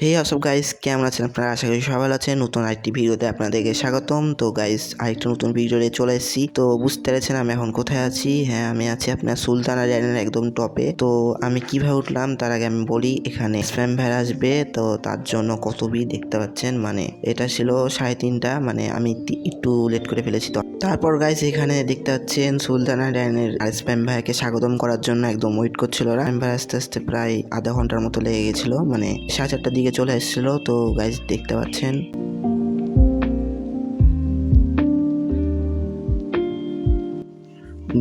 হে WhatsApp guys, কেমন আছেন আপনারা? আশা করি সবাই ভালো আছেন। নতুন আরেকটি ভিডিওতে আপনাদেরকে স্বাগতম। তো গাইস, আরেকটা নতুন ভিডিওতে চলে এসেছি। তো বুঝতে পেরেছেন আমি এখন কোথায় আছি। হ্যাঁ, আমি আছি আপনার সুলতানা ডাইনের একদম টপে। তো আমি কিভাবে উঠলাম তার আগে আমি বলি, এখানে স্প্যাম ভাইর আসবে, তো তার জন্য কত ভিড় দেখতে পাচ্ছেন। মানে এটা ছিল 3:30, মানে আমি একটু লেট করে ফেলেছি। তো তারপর গাইস এখানে দেখতে পাচ্ছেন সুলতানা ডাইনের আর স্প্যাম ভাইকে স্বাগতম করার জন্য একদম ওয়েট করছিল ওরা। স্প্যাম ভাই আস্তে আস্তে প্রায় আধা ঘন্টার মতো লেগে গেছিল, মানে 4:30টার দিকে চলে এসেছিল। তো গাইস দেখতে পাচ্ছেন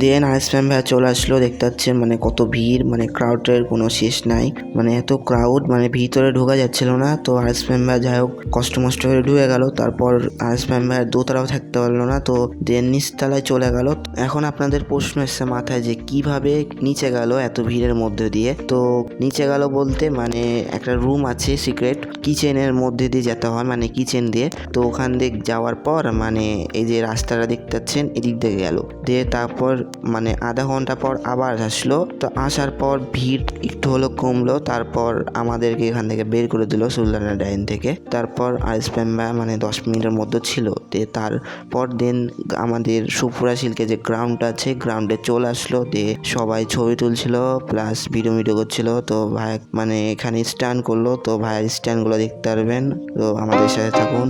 দেন আইসম্যান ভাইয়া চলে আসলো। দেখতে পাচ্ছেন মানে কত ভিড়, মানে ক্রাউডের কোনো শেষ নাই, মানে এত ক্রাউড, মানে ভিতরে ঢোকা যাচ্ছিল না। তো আইসম্যান ভাইয়া যাই হোক কষ্ট মষ্ট করে ঢুকে গেল। তারপর আইসম্যান ভাইয়ের দোতলাও থাকতে পারলো না, তো দেন নিচতলায় চলে গেল। এখন আপনাদের প্রশ্ন এসছে মাথায় যে কিভাবে নিচে গেল এত ভিড়ের মধ্যে দিয়ে। তো নিচে গেল বলতে মানে একটা রুম আছে সিক্রেট, কিচেনের মধ্যে দিয়ে যেতে হয়, মানে কিচেন দিয়ে। তো ওখান দিয়ে যাওয়ার পর মানে এই যে রাস্তাটা দেখতে পাচ্ছেন এদিক দিয়ে গেল, দিয়ে তারপর মানে আধা ঘন্টা পর আবার আসলো। তো আসার পর ভিড় একটু হলো কমলো, তারপর আমাদেরকে এখান থেকে বের করে দিল সুলতানা ডাইন থেকে। তারপর আইসপ্যাম মানে 10 মিনিটের মধ্যে ছিল। দিয়ে তারপর দেন আমাদের সুপুরা সিল্কে যে গ্রাউন্ড আছে গ্রাউন্ডে চলে আসলো, দিয়ে সবাই ছবি তুলছিল প্লাস ভিডিও করছিল। তো ভাই মানে এখানে স্ট্যান্ড করলো, তো ভাইয়ের স্ট্যান্ডগুলো দেখতে পারবেন। তো আমাদের সাথে থাকুন।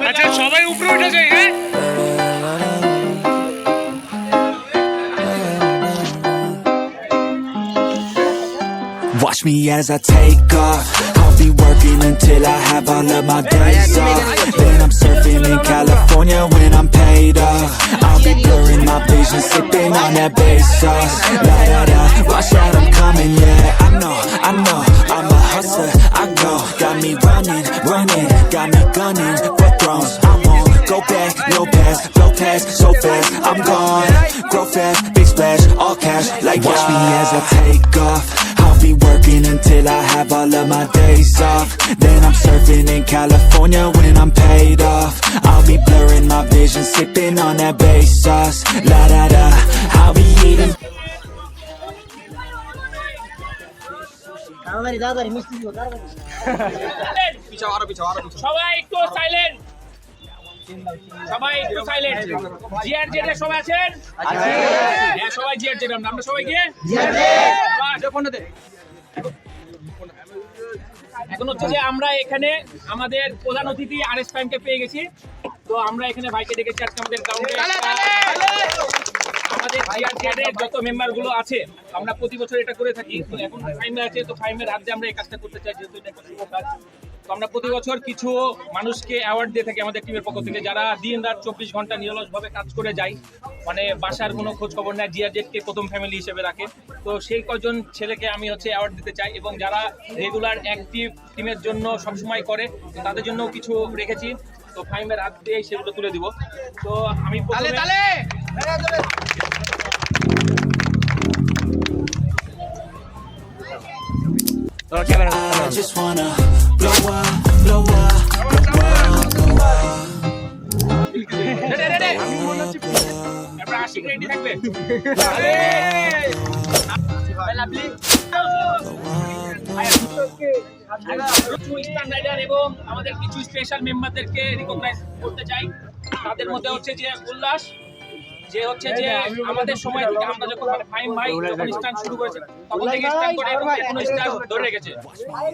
আচ্ছা সবাই উপরে উঠে যাই। হ্যাঁ Watch me as I take off. I'll be working until I have all of my days off. Then I'm surfing in California when I'm paid off. I'll be blurring my vision, sipping on that bass sauce. La da da, watch out, I'm coming, yeah. I know, I'm a hustler. I go, got me running, got me gunning for thrones. I won't go back, no pass, blow past so fast. I'm gone, grow fast, big splash, all cash. Like watch me as I take off. I'll be working until I have all of my days off. Then I'm surfing in California when I'm paid off. I'll be blurring my vision, sipping on that bass sauce. La da da, I'll be eating. সবাই একটু silent, সবাই একটু silent. GR Z এর সবাই আছেন? হ্যাঁ সবাই GR Z. আমরা সবাই গিয়ে এখন হচ্ছে যে আমরা এখানে আমাদের প্রধান অতিথি আরএস প্রাইমকে পেয়ে গেছি। তো আমরা এখানে ভাইকে ডেকেছি আজকে আমাদের গ্রাউন্ডে। আমাদের জিআর জেড এর যত মেম্বার গুলো আছে আমরা প্রতি বছর এটা করে থাকি। তো এখন ফাইমে আছে, তো ফাইমের হাত দিয়ে আমরা এই কাজটা করতে চাই, যেহেতু এটা একটা শুভ কাজ। তো আমরা প্রতি বছর কিছু মানুষকে অ্যাওয়ার্ড দিয়ে থাকি আমাদের টিমের পক্ষ থেকে, যারা দিন রাত 24 ঘন্টা নিরলসভাবে কাজ করে যায়, মানে বাসার কোনো খোঁজ খবর নেয়, জিআরজেডকে প্রথম ফ্যামিলি হিসেবে রাখে। তো সেই কজন ছেলেকে আমি হচ্ছে অ্যাওয়ার্ড দিতে চাই, এবং যারা রেগুলার অ্যাক্টিভ টিমের জন্য সবসময় করে তাদের জন্য কিছু রেখেছি। তো ফাইমের হাত দিয়ে সেগুলো তুলে দিব। তো আমি I just wanna blow up, blow up, blow up, blow up. Ashik ready থাকবে। এবং আমাদের কিছু স্পেশাল মেম্বারদেরকে রিকগনাইজ করতে চাই। তাদের মধ্যে হচ্ছে যে উল্লাস, যে হচ্ছে যে আমাদের সময় থেকে আমরা যখন ফাইম ভাই যখন স্টান্ট শুরু করেছে তখন থেকে স্টান্ট করে এবং এখনো স্টান্ট ধরে রেখেছে।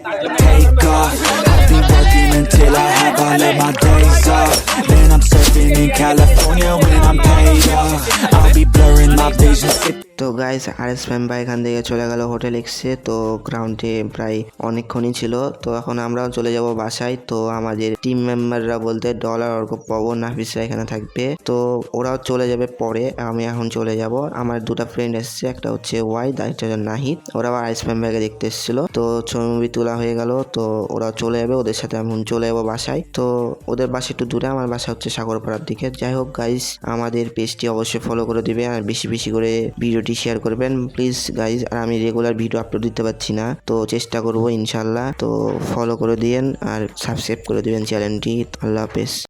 তার জন্য Take off, I'll be working until I have all of my days off. Then I'm surfing in California when I'm paid off. I'll be blurring my vision, তো গাইস আরএস প্যাম ভাই এখান থেকে চলে গেল হোটেল এক্সে। তো গ্রাউন্ডে প্রায় অনেকক্ষণই ছিল। তো এখন আমরাও চলে যাব বাসায়। তো আমাদের টিম মেম্বাররা বলতে ডলার, অর্ক, পবন, নাফিসরা এখানে থাকবে। তো ওরাও চলে যাবে পরে, আমি এখন চলে যাব। আমার দুটো ফ্রেন্ড এসছে, একটা হচ্ছে ওয়াইদ আর একটা হচ্ছে নাহিদ। ওরাও আরএস প্যাম ভাইকে দেখতে এসেছিল। তো ছবি তোলা হয়ে গেল। তো ওরা চলে যাবে, ওদের সাথে এখন চলে যাবো বাসায়। তো ওদের বাসা একটু দূরে, আমার বাসা হচ্ছে সাগরপাড়ার দিকে। যাই হোক গাইস, আমাদের পেজটি অবশ্যই ফলো করে দিবে আর বেশি বেশি করে ভিডিওটি শেয়ার করবেন প্লিজ গাইজ। আর আমি রেগুলার ভিডিও আপলোড দিতে পারছি না, তো চেষ্টা করবো ইনশাল্লাহ। তো ফলো করে দিয়েন আর সাবস্ক্রাইব করে দিবেন চ্যানেলটি। আল্লাহ হাফেজ।